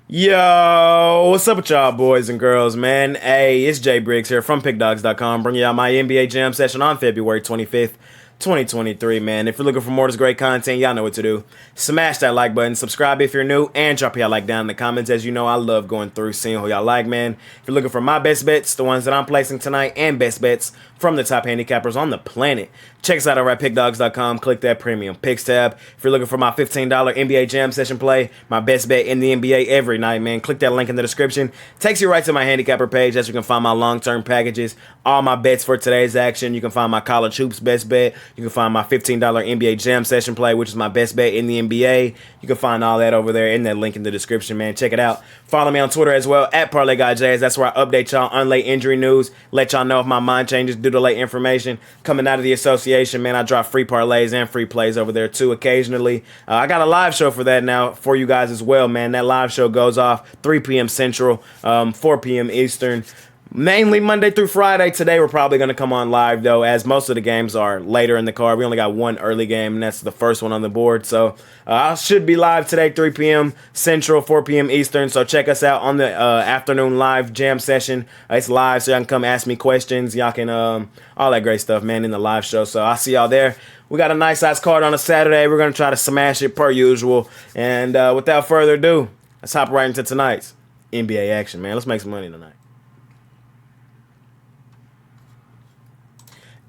Yo, what's up with y'all boys and girls, man? Hey, it's Jay Briggs here from Pickdawgz.com, bringing y'all my NBA Jam session on February 25th, 2023, man. If you're looking for more of this great content, y'all know what to do. Smash that like button, subscribe if you're new, and drop y'all like down in the comments. As you know, I love going through, seeing who y'all like, man. If you're looking for my best bets, the ones that I'm placing tonight, and best bets from the top handicappers on the planet, check us out over at Pickdawgz.com. Click that premium picks tab. If you're looking for my $15 NBA Jam session play, my best bet in the NBA every night, man, click that link in the description. Takes you right to my handicapper page. As you can find my long-term packages, all my bets for today's action. You can find my college hoops best bet. You can find my $15 NBA Jam session play, which is my best bet in the NBA. You can find all that over there in that link in the description, man. Check it out. Follow me on Twitter as well, at ParlayGuyJays. That's where I update y'all on late injury news, let y'all know if my mind changes due to late information. Coming out of the association, man, I drop free parlays and free plays over there too occasionally. I got a live show for that now for you guys as well, man. That live show goes off 3 p.m. Central, 4 p.m. Eastern. Mainly Monday through Friday. Today we're probably going to come on live, though, as most of the games are later in the card. We only got one early game, and that's the first one on the board. So I should be live today, 3 p.m. Central, 4 p.m. Eastern. So check us out on the afternoon live jam session. It's live, so y'all can come ask me questions. Y'all can, all that great stuff, man, in the live show. So I'll see y'all there. We got a nice size card on a Saturday. We're going to try to smash it per usual. And without further ado, let's hop right into tonight's NBA action, man. Let's make some money tonight.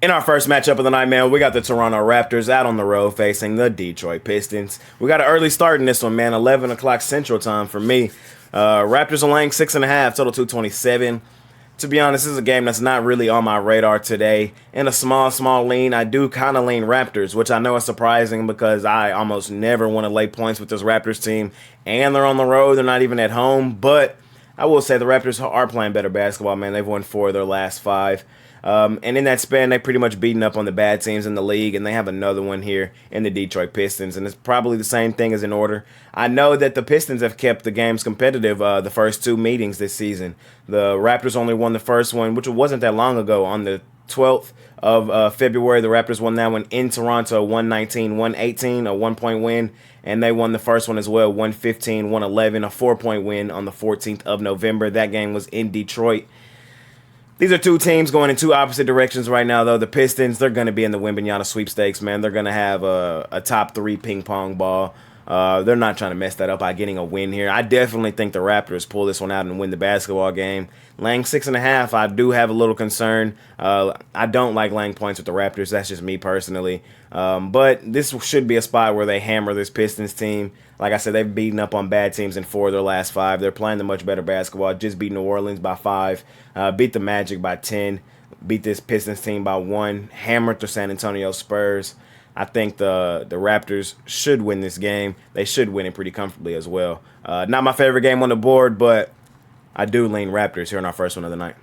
In our first matchup of the night, man, we got the Toronto Raptors out on the road facing the Detroit Pistons. We got an early start in this one, man, 11 o'clock Central Time for me. Raptors are laying 6.5, total 227. To be honest, this is a game that's not really on my radar today. In a small lean, I do kind of lean Raptors, which I know is surprising because I almost never want to lay points with this Raptors team. And they're on the road, they're not even at home. But I will say the Raptors are playing better basketball, man. They've won 4 of their last 5. And in that span, they pretty much beaten up on the bad teams in the league, and they have another one here in the Detroit Pistons, and it's probably the same thing as in order. I know that the Pistons have kept the games competitive the first 2 meetings this season. The Raptors only won the first one, which wasn't that long ago, on the 12th of February. The Raptors won that one in Toronto, 119-118, a 1-point win, and they won the first one as well, 115-111, a 4-point win on the 14th of November. That game was in Detroit. These are 2 teams going in 2 opposite directions right now, though. The Pistons, they're going to be in the Wembanyama sweepstakes, man. They're going to have a top 3 ping pong ball. They're not trying to mess that up by getting a win here. I definitely think the Raptors pull this one out and win the basketball game. Laying 6.5, I do have a little concern. I don't like laying points with the Raptors. That's just me personally. But this should be a spot where they hammer this Pistons team. Like I said, they've beaten up on bad teams in 4 of their last 5. They're playing the much better basketball. Just beat New Orleans by 5. Beat the Magic by 10. Beat this Pistons team by 1. Hammered the San Antonio Spurs. I think the Raptors should win this game. They should win it pretty comfortably as well. Not my favorite game on the board, but I do lean Raptors here in our first one of the night.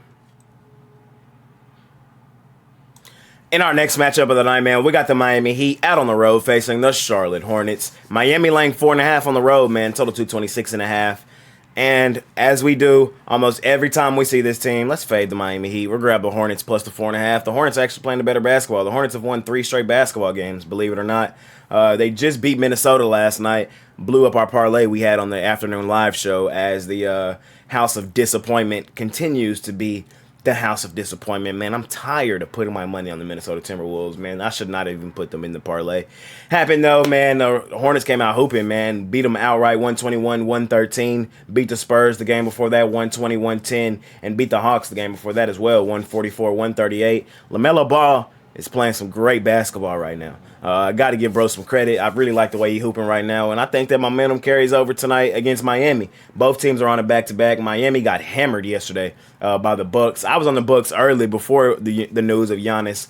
In our next matchup of the night, man, we got the Miami Heat out on the road facing the Charlotte Hornets. Miami laying 4.5 on the road, man, total 226.5. And as we do almost every time we see this team, let's fade the Miami Heat. We'll grab the Hornets plus the 4.5. The Hornets actually playing the better basketball. The Hornets have won 3 straight basketball games, believe it or not. They just beat Minnesota last night, blew up our parlay we had on the afternoon live show as the House of Disappointment continues to be the House of Disappointment, man. I'm tired of putting my money on the Minnesota Timberwolves, man. I should not even put them in the parlay. Happened, though, man. The Hornets came out hooping, man. Beat them outright, 121-113. Beat the Spurs the game before that, 120-110. And beat the Hawks the game before that as well, 144-138. LaMelo Ball is playing some great basketball right now. I got to give bro some credit. I really like the way he's hooping right now, and I think that momentum carries over tonight against Miami. Both teams are on a back-to-back. Miami got hammered yesterday by the Bucks. I was on the Bucks early before the news of Giannis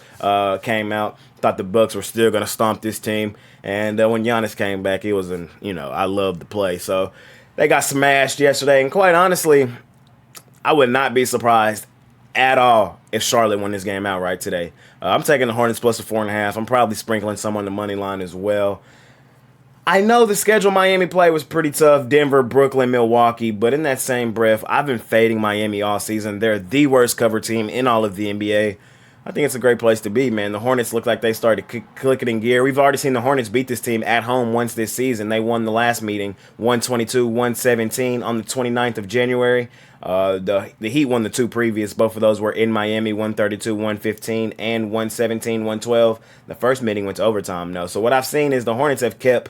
came out. Thought the Bucks were still going to stomp this team, and when Giannis came back, it was I loved the play. So they got smashed yesterday, and quite honestly, I would not be surprised at all if Charlotte won this game outright today. I'm taking the Hornets plus the 4.5. I'm probably sprinkling some on the money line as well. I know the schedule Miami play was pretty tough. Denver, Brooklyn, Milwaukee. But in that same breath, I've been fading Miami all season. They're the worst cover team in all of the NBA. I think it's a great place to be, man. The Hornets look like they started clicking in gear. We've already seen the Hornets beat this team at home once this season. They won the last meeting, 122-117 on the 29th of January. The Heat won the two previous. Both of those were in Miami, 132-115 and 117-112. The first meeting went to overtime, though. So what I've seen is the Hornets have kept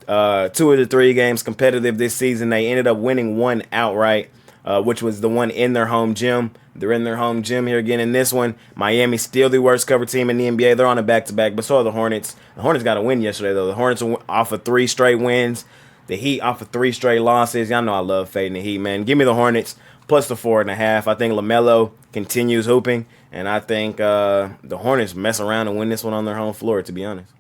2 of the 3 games competitive this season. They ended up winning one outright, which was the one in their home gym. They're in their home gym here again in this one. Miami still the worst cover team in the NBA. They're on a back-to-back, but so are the Hornets. The Hornets got a win yesterday, though. The Hornets are off of 3 straight wins. The Heat off of 3 straight losses. Y'all know I love fading the Heat, man. Give me the Hornets plus the 4.5. I think LaMelo continues hooping, and I think the Hornets mess around and win this one on their home floor, to be honest.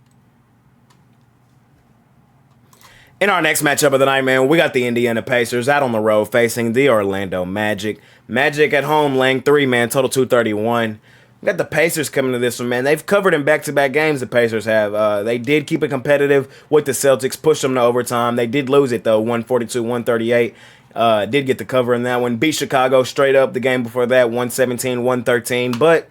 In our next matchup of the night, man, we got the Indiana Pacers out on the road facing the Orlando Magic. Magic at home laying 3, man, total 231. We got the Pacers coming to this one, man. They've covered in back-to-back games, the Pacers have. They did keep it competitive with the Celtics, pushed them to overtime. They did lose it, though, 142-138. Did get the cover in that one. Beat Chicago straight up the game before that, 117-113. But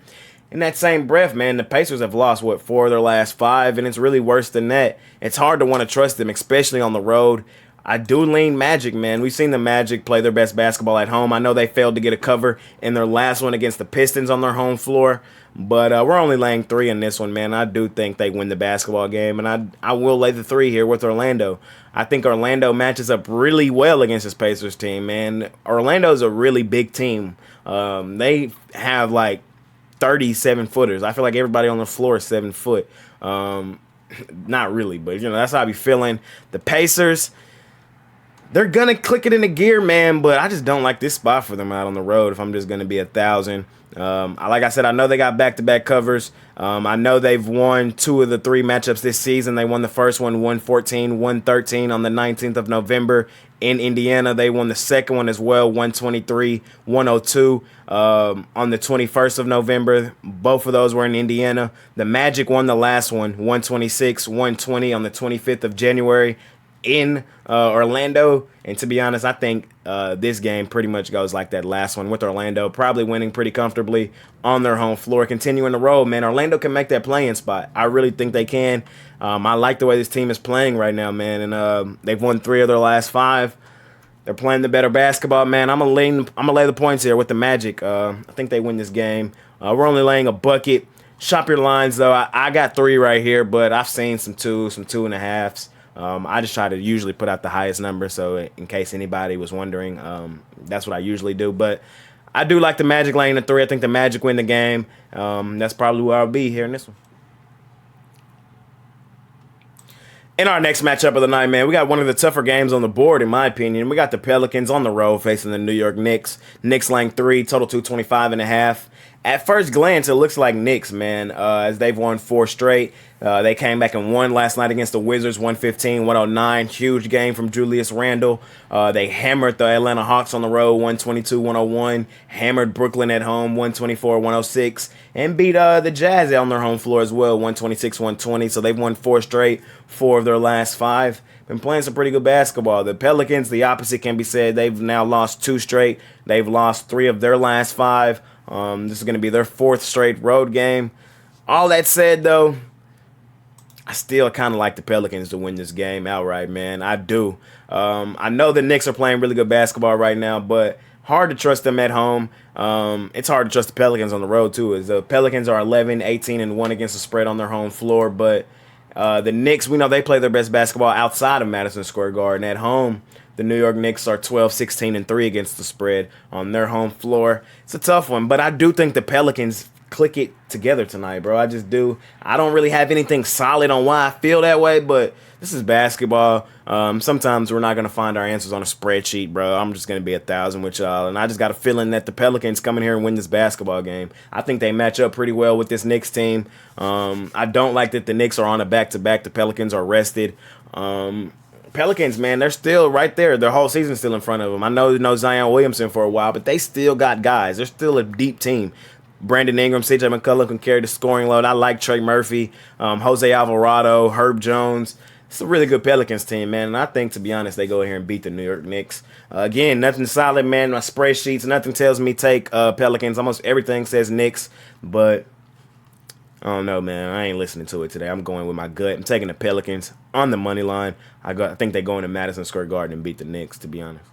in that same breath, man, the Pacers have lost, 4 of their last 5, and it's really worse than that. It's hard to want to trust them, especially on the road. I do lean Magic, man. We've seen the Magic play their best basketball at home. I know they failed to get a cover in their last one against the Pistons on their home floor, but we're only laying 3 in this one, man. I do think they win the basketball game, and I will lay the 3 here with Orlando. I think Orlando matches up really well against this Pacers team, man. Orlando's a really big team. They have, 37-footers. I feel like everybody on the floor is 7 foot. Not really, but, that's how I be feeling. The Pacers, they're going to click it into gear, man, but I just don't like this spot for them out on the road if I'm just going to be 1,000. Like I said, I know they got back-to-back covers. I know they've won 2 of the 3 matchups this season. They won the first one 114-113 on the 19th of November in Indiana. They won the second one as well, 123-102 on the 21st of November. Both of those were in Indiana. The Magic won the last one, 126-120 on the 25th of January in Orlando. And to be honest, I think this game pretty much goes like that last one with Orlando, probably winning pretty comfortably on their home floor. Continuing to roll, man. Orlando can make that play-in spot. I really think they can. I like the way this team is playing right now, man. And they've won 3 of their last 5. They're playing the better basketball, man. I'm gonna lay the points here with the Magic. I think they win this game. We're only laying a bucket. Shop your lines, though. I got 3 right here, but I've seen some 2.5s. I just try to usually put out the highest number, so in case anybody was wondering, that's what I usually do. But I do like the Magic laying the 3. I think the Magic win the game. That's probably where I'll be here in this one. In our next matchup of the night, man, we got one of the tougher games on the board, in my opinion. We got the Pelicans on the road facing the New York Knicks. Knicks laying 3, total 225.5. At first glance, it looks like Knicks, man, as they've won 4 straight. They came back and won last night against the Wizards, 115-109. Huge game from Julius Randle. They hammered the Atlanta Hawks on the road, 122-101. Hammered Brooklyn at home, 124-106. And beat the Jazz on their home floor as well, 126-120. So they've won 4 straight, 4 of their last 5. Been playing some pretty good basketball. The Pelicans, the opposite can be said. They've now lost 2 straight. They've lost 3 of their last 5. This is going to be their 4th straight road game. All that said, though, I still kind of like the Pelicans to win this game outright, man. I do. I know the Knicks are playing really good basketball right now, but hard to trust them at home. It's hard to trust the Pelicans on the road, too, as the Pelicans are 11-18-1 against the spread on their home floor. But the Knicks, we know they play their best basketball outside of Madison Square Garden. At home, the New York Knicks are 12-16-3 against the spread on their home floor. It's a tough one, but I do think the Pelicans click it together tonight, bro. I just do. I don't really have anything solid on why I feel that way, but this is basketball. Sometimes we're not going to find our answers on a spreadsheet, bro. I'm just going to be 1,000 with y'all, and I just got a feeling that the Pelicans come in here and win this basketball game. I think they match up pretty well with this Knicks team. I don't like that the Knicks are on a back-to-back. The Pelicans are rested. Pelicans, man, they're still right there. Their whole season's still in front of them. I know no Zion Williamson for a while, but they still got guys. They're still a deep team. Brandon Ingram, CJ McCollum can carry the scoring load. I like Trey Murphy, Jose Alvarado, Herb Jones. It's a really good Pelicans team, man. And I think, to be honest, they go here and beat the New York Knicks. Again, nothing solid, man. My spreadsheets, nothing tells me take Pelicans. Almost everything says Knicks. But I don't know, man. I ain't listening to it today. I'm going with my gut. I'm taking the Pelicans on the money line. I think they go into Madison Square Garden and beat the Knicks, to be honest.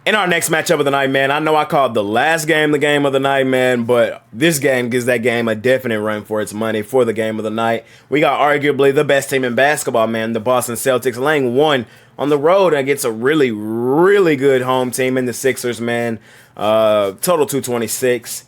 In our next matchup of the night, man, I know I called the last game the game of the night, man, but this game gives that game a definite run for its money for the game of the night. We got arguably the best team in basketball, man, the Boston Celtics, laying 1 on the road against a really, really good home team in the Sixers, man. Total 226.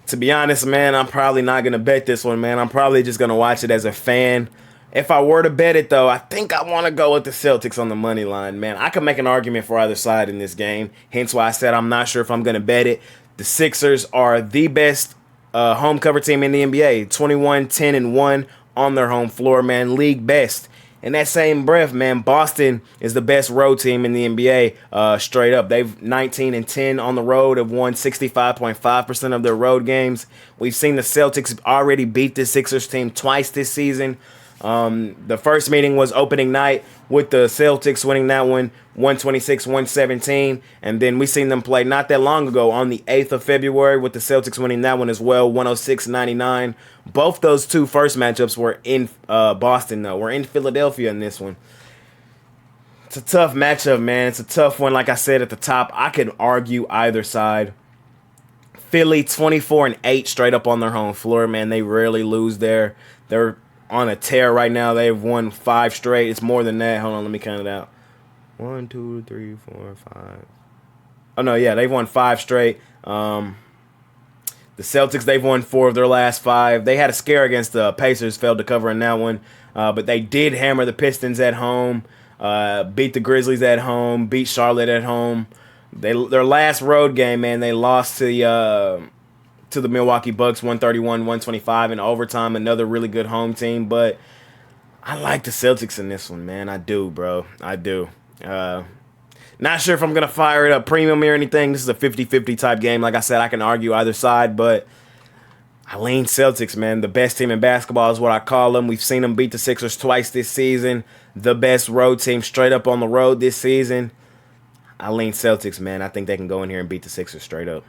To be honest, man, I'm probably not going to bet this one, man. I'm probably just going to watch it as a fan. If I were to bet it, though, I think I want to go with the Celtics on the money line, man. I could make an argument for either side in this game, hence why I said I'm not sure if I'm going to bet it. The Sixers are the best home cover team in the NBA, 21-10-1 on their home floor, man, league best. In that same breath, man, Boston is the best road team in the NBA, straight up. They've 19-10 on the road, have won 65.5% of their road games. We've seen the Celtics already beat the Sixers team twice this season. The first meeting was opening night with the Celtics winning that one 126-117, and then we seen them play not that long ago on the 8th of February with the Celtics winning that one as well 106-99. Both those two first matchups were in Boston, though. We're in Philadelphia in this one. It's a tough matchup, man. It's a tough one. Like I said at the top, I could argue either side. Philly 24-8 straight up on their home floor, man. They rarely lose there. They're on a tear right now. They've won 5 straight. It's more than that. Hold on, let me count it out. 1, 2, 3, 4, 5. Oh no, yeah, they've won 5 straight. The Celtics, they've won 4 of their last 5. They had a scare against the Pacers, failed to cover in that one. But they did hammer the Pistons at home, beat the Grizzlies at home, beat Charlotte at home. Their last road game, man, they lost to the Milwaukee Bucks 131-125 in overtime. Another really good home team, but I like the Celtics in this one, man. I do, bro. I do. Not sure if I'm going to fire it up premium or anything. This is a 50-50 type game. Like I said, I can argue either side, but I lean Celtics, man. The best team in basketball is what I call them. We've seen them beat the Sixers twice this season. The best road team straight up on the road this season. I lean Celtics, man. I think they can go in here and beat the Sixers straight up.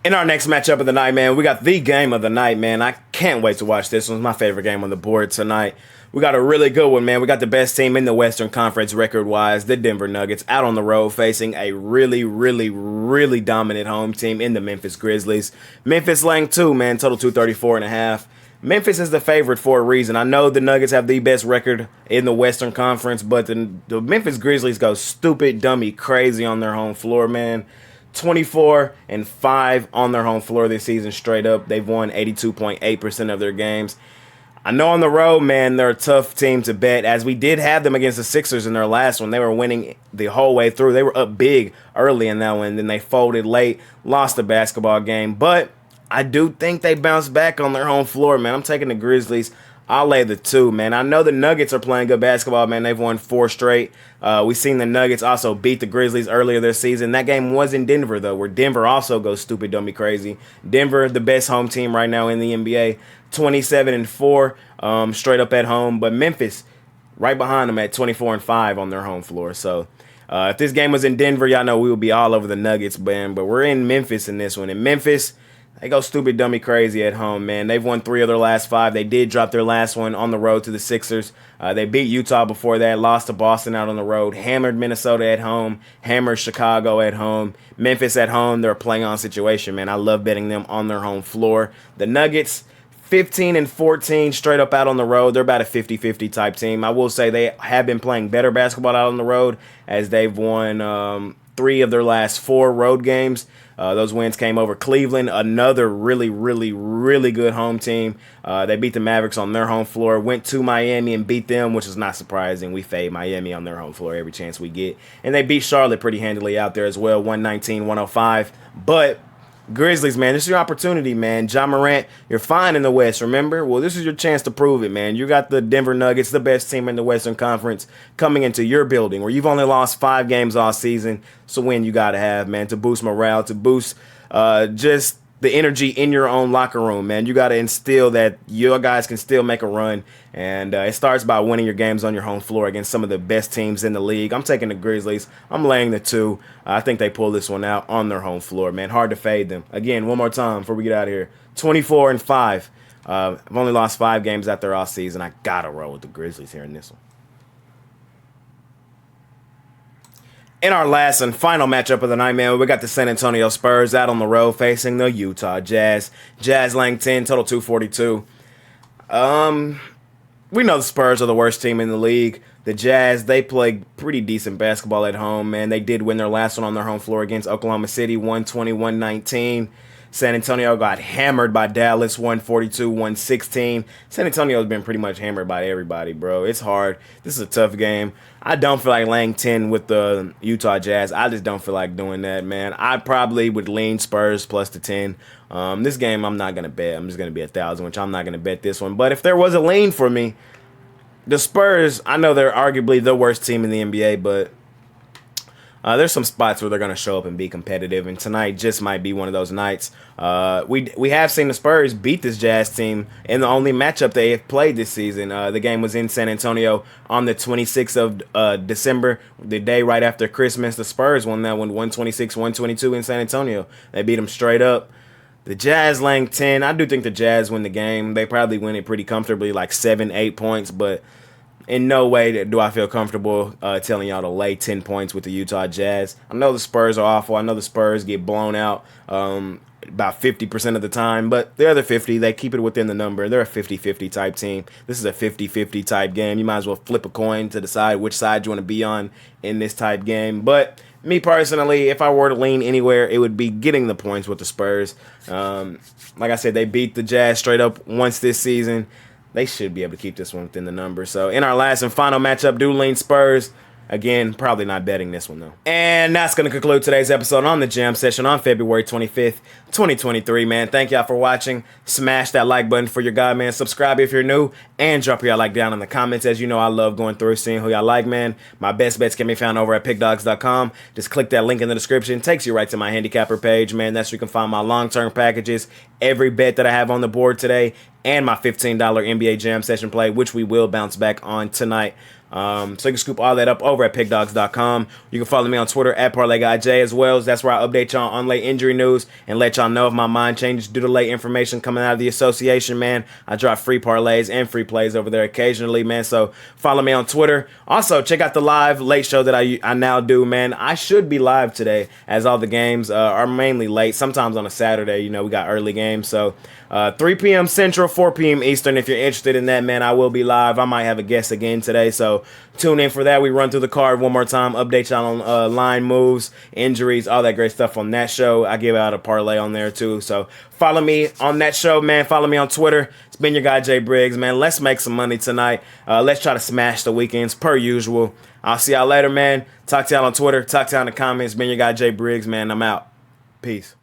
In our next matchup of the night, man, we got the game of the night, man. I can't wait to watch this one. It's my favorite game on the board tonight. We got a really good one, man. We got the best team in the Western Conference record-wise, the Denver Nuggets, out on the road facing a really, really, really dominant home team in the Memphis Grizzlies. Memphis laying 2, man, total 234.5. Memphis is the favorite for a reason. I know the Nuggets have the best record in the Western Conference, but the Memphis Grizzlies go stupid, dummy, crazy on their home floor, man. 24-5 on their home floor this season straight up. They've won 82.8% of their games. I know on the road, man, they're a tough team to bet, as we did have them against the Sixers in their last one. They were winning the whole way through. They were up big early in that one, then they folded late, lost the basketball game. But I do think they bounced back on their home floor, man. I'm taking the Grizzlies. I'll lay the 2, man. I know the Nuggets are playing good basketball, man. They've won 4 straight. We've seen the Nuggets also beat the Grizzlies earlier this season. That game was in Denver, though, where Denver also goes stupid, dummy, crazy. Denver, the best home team right now in the NBA, 27-4 straight up at home. But Memphis, right behind them at 24-5 on their home floor. So if this game was in Denver, y'all know we would be all over the Nuggets, man. But we're in Memphis in this one. In Memphis, they go stupid, dummy, crazy at home, man. They've won 3 of their last 5. They did drop their last one on the road to the Sixers. They beat Utah before that, lost to Boston out on the road, hammered Minnesota at home, hammered Chicago at home. Memphis at home, they're a play-on situation, man. I love betting them on their home floor. The Nuggets, 15-14 straight up out on the road. They're about a 50-50 type team. I will say they have been playing better basketball out on the road, as they've won 3 of their last 4 road games. Those wins came over Cleveland, another really, really, really good home team. They beat the Mavericks on their home floor, went to Miami and beat them, which is not surprising. We fade Miami on their home floor every chance we get. And they beat Charlotte pretty handily out there as well, 119-105. But Grizzlies, man, this is your opportunity, man. Ja Morant, you're fine in the West, remember? Well, this is your chance to prove it, man. You got the Denver Nuggets, the best team in the Western Conference, coming into your building where you've only lost 5 games all season. It's a win you got to have, man, to boost morale, to boost just the energy in your own locker room, man. You got to instill that your guys can still make a run, and it starts by winning your games on your home floor against some of the best teams in the league. I'm taking the Grizzlies. I'm laying the 2. I think they pull this one out on their home floor, man. Hard to fade them. Again, one more time before we get out of here. 24-5. I've only lost 5 games out there all season. I got to roll with the Grizzlies here in this one. In our last and final matchup of the night, man, we got the San Antonio Spurs out on the road facing the Utah Jazz. Jazz laying 10, total 242. We know the Spurs are the worst team in the league. The Jazz, they play pretty decent basketball at home, man. They did win their last one on their home floor against Oklahoma City, 120-119. San Antonio got hammered by Dallas, 142-116. San Antonio's been pretty much hammered by everybody, bro. It's hard. This is a tough game. I don't feel like laying 10 with the Utah Jazz. I just don't feel like doing that, man. I probably would lean Spurs plus the 10. This game I'm not going to bet. I'm just going to be 1,000, which I'm not going to bet this one. But if there was a lean for me, the Spurs, I know they're arguably the worst team in the NBA, but there's some spots where they're going to show up and be competitive, and tonight just might be one of those nights. We have seen the Spurs beat this Jazz team in the only matchup they have played this season. The game was in San Antonio on the 26th of December, the day right after Christmas. The Spurs won that one 126-122 in San Antonio. They beat them straight up. The Jazz laying 10. I do think the Jazz win the game. They probably win it pretty comfortably, like 7-8 points, but in no way do I feel comfortable telling y'all to lay 10 points with the Utah Jazz. I know the Spurs are awful. I know the Spurs get blown out about 50% of the time, but the other 50, they keep it within the number. They're a 50-50 type team. This is a 50-50 type game. You might as well flip a coin to decide which side you want to be on in this type game. But me personally, if I were to lean anywhere, it would be getting the points with the Spurs. Like I said, they beat the Jazz straight up once this season. They should be able to keep this one within the number. So in our last and final matchup, do lean Spurs. Again, probably not betting this one, though. And that's going to conclude today's episode on the Jam Session on February 25th, 2023, man. Thank y'all for watching. Smash that like button for your guy, man. Subscribe if you're new. And drop your like down in the comments. As you know, I love going through, seeing who y'all like, man. My best bets can be found over at Pickdawgz.com. Just click that link in the description. Takes you right to my Handicapper page, man. That's where you can find my long-term packages, every bet that I have on the board today, and my $15 NBA Jam Session play, which we will bounce back on tonight. So you can scoop all that up over at Pickdawgz.com. You can follow me on Twitter at ParlayGuyJ as well. That's where I update y'all on late injury news and let y'all know if my mind changes due to late information coming out of the association, man. I drop free parlays and free plays over there occasionally, man. So follow me on Twitter. Also, check out the live late show that I now do, man. I should be live today as all the games are mainly late. Sometimes on a Saturday, you know, we got early games. So 3 p.m. Central, 4 p.m. Eastern. If you're interested in that, man, I will be live. I might have a guest again today, so tune in for that. We run through the card one more time, update y'all on line moves, injuries, all that great stuff on that show. I give out a parlay on there too, so follow me on that show, man. Follow me on Twitter. It's been your guy, Jay Briggs, man. Let's make some money tonight. Let's try to smash the weekends per usual. I'll see y'all later, man. Talk to y'all on Twitter. Talk to y'all in the comments. Been your guy, Jay Briggs, man. I'm out. Peace.